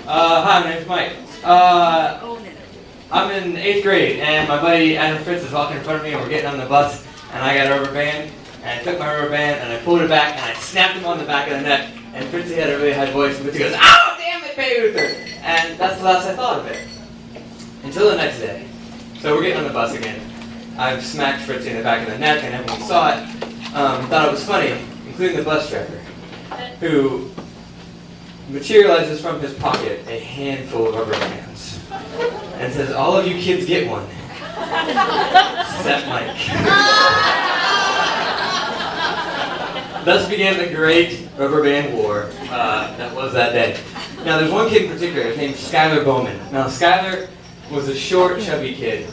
Hi, my name's Mike. I'm in 8th grade, and my buddy Adam Fritz is walking in front of me, and we're getting on the bus, and I got a rubber band, and I took my rubber band, and I pulled it back, and I snapped him on the back of the neck, and Fritzy had a really high voice, and Fritzy goes, "Ow, damn it, Baby Luther!" And that's the last I thought of it. Until the next day. So we're getting on the bus again. I've smacked Fritzy in the back of the neck, and everyone saw it, thought it was funny, including the bus driver, who materializes from his pocket a handful of rubber bands and says, "All of you kids get one, except Mike." Thus began the great rubber band war that was that day. Now there's one kid in particular named Skylar Bowman. Now Skylar was a short, chubby kid,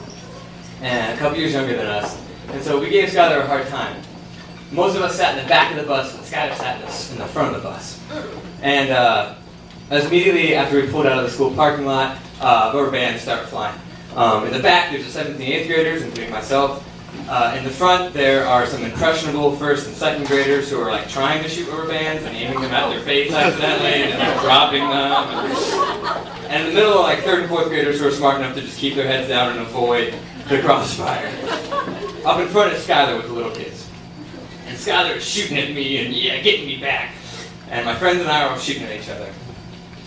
and a couple years younger than us, and so we gave Skylar a hard time. Most of us sat in the back of the bus, and Skylar sat in the front of the bus. And as immediately after we pulled out of the school parking lot, rubber bands started flying. In the back, there's the 7th and 8th graders, including myself. In the front, there are some impressionable 1st and 2nd graders who are like trying to shoot rubber bands and aiming them at their face accidentally and like, dropping them. And in the middle, like 3rd and 4th graders who are smart enough to just keep their heads down and avoid the crossfire. Up in front is Skylar with the little kids. And Skylar is shooting at me and getting me back. And my friends and I are all shooting at each other.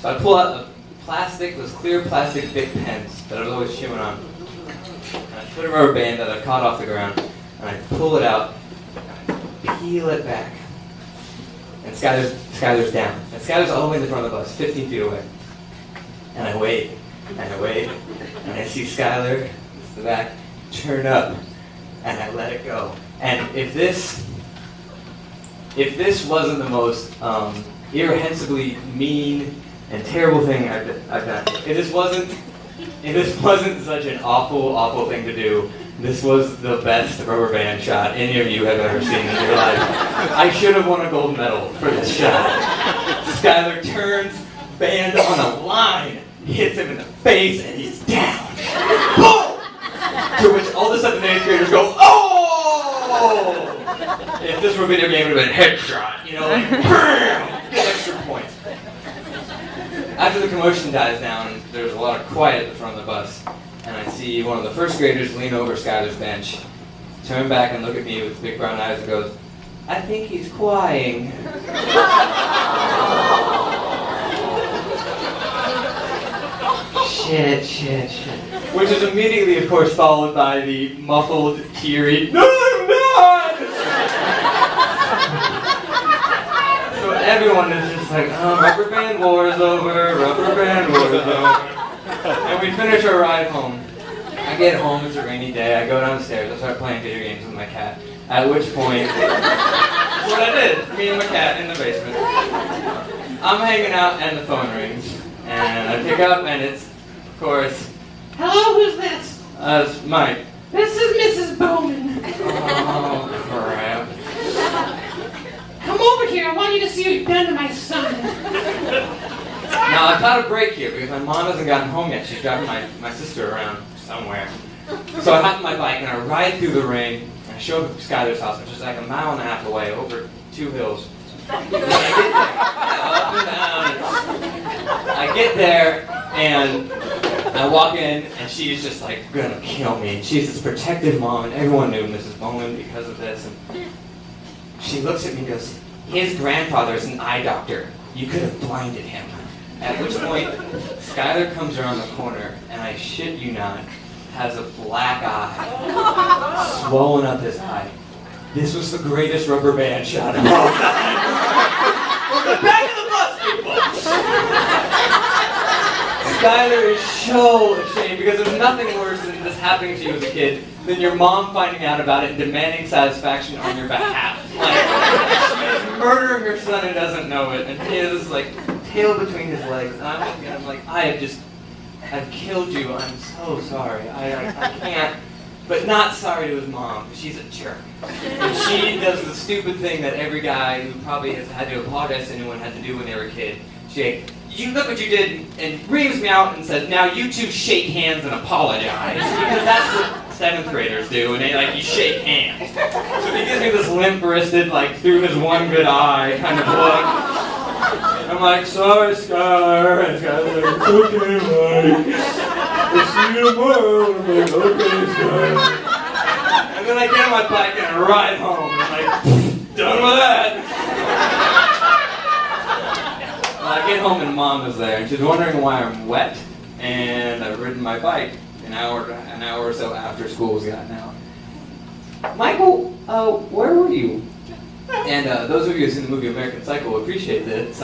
So I pull out those clear plastic Bic pens that I was always chewing on. And I put a rubber band that I caught off the ground, and I pull it out, and I peel it back. And Skylar's down. And Skylar's all the way in the front of the bus, 15 feet away. And I wait, and I wait, and I see Skylar, it's the back, turn up, and I let it go. And if this wasn't the most irrehensibly mean and terrible thing I've done, if this wasn't such an awful thing to do, this was the best rubber band shot any of you have ever seen in your life. I should have won a gold medal for this shot. Skylar turns, band on a line, hits him in the face, and he's down. Boom! To which all the 7th and 8th graders go, "Oh!" If this were a video game, it would have been headshot, like, BAM! Get extra points. After the commotion dies down, there's a lot of quiet at the front of the bus, and I see one of the 1st graders lean over Skylar's bench, turn back and look at me with big brown eyes and goes, "I think he's crying." Shit. Which is immediately, of course, followed by the muffled, teary, "No, I'm not!" So everyone is just like, rubber band war is over, rubber band war is over. And we finish our ride home. I get home, it's a rainy day, I go downstairs, I start playing video games with my cat. At which point, that's what I did, me and my cat in the basement. I'm hanging out and the phone rings. And I pick up and it's, of course, "Hello, who's this?" It's Mike. "This is Mrs. Bowman." Oh, crap. "Come over here, I want you to see what you've done to my son." Now, I've got a break here because my mom hasn't gotten home yet. She's driving my sister around somewhere. So I hop on my bike and I ride through the rain and I show up at Skylar's house, which is like a mile and a half away, over 2 hills. When I get there, up and down, I get there and I walk in and she's just like gonna kill me. And she's this protective mom and everyone knew Mrs. Bowman because of this. And she looks at me and goes, "His grandfather's an eye doctor. You could have blinded him." At which point, Skylar comes around the corner and I shit you not, has a black eye, swollen up his eye. This was the greatest rubber band shot of all time. From the back of the bus, people! Skylar is so ashamed because there's nothing worse than this happening to you as a kid than your mom finding out about it and demanding satisfaction on your behalf. Like, she is murdering her son and doesn't know it, and he has like tail between his legs, and I'm like, I've killed you. I'm so sorry. I can't. But not sorry to his mom, because she's a jerk. And she does the stupid thing that every guy who probably has had to apologize to anyone had to do when they were a kid. She, "You look what you did," and reams me out and says, "Now you two shake hands and apologize." Because that's what 7th graders do, and you shake hands. So he gives me this limp-wristed, like through his one good eye kind of look. I'm like, sorry, Scar. And Scar's like, it's okay, Mike. We'll see you tomorrow. I'm like, okay, Scar. And then I get on my bike and I ride home. And I'm like, done with that. Well, I get home and Mom is there, and she's wondering why I'm wet. And I've ridden my bike an hour or so after school was gotten out. Michael, where were you? And those of you who've seen the movie American Psycho will appreciate this.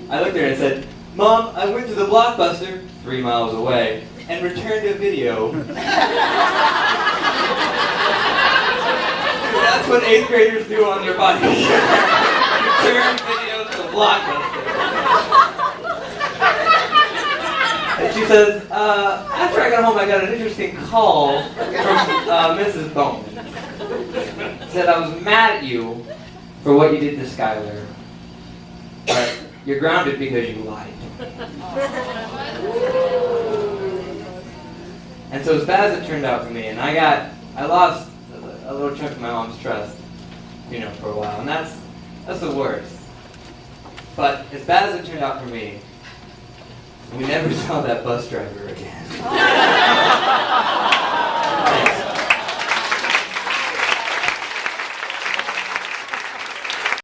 I looked there and said, Mom, I went to the Blockbuster, 3 miles away, and returned a video. That's what 8th graders do on their bikes. Return video to the Blockbuster. And she says, after I got home, I got an interesting call from Mrs. Bowman. Said I was mad at you for what you did to Skylar, but you're grounded because you lied. And so as bad as it turned out for me, and I lost a little chunk of my mom's trust, for a while, and that's the worst. But as bad as it turned out for me, we never saw that bus driver again.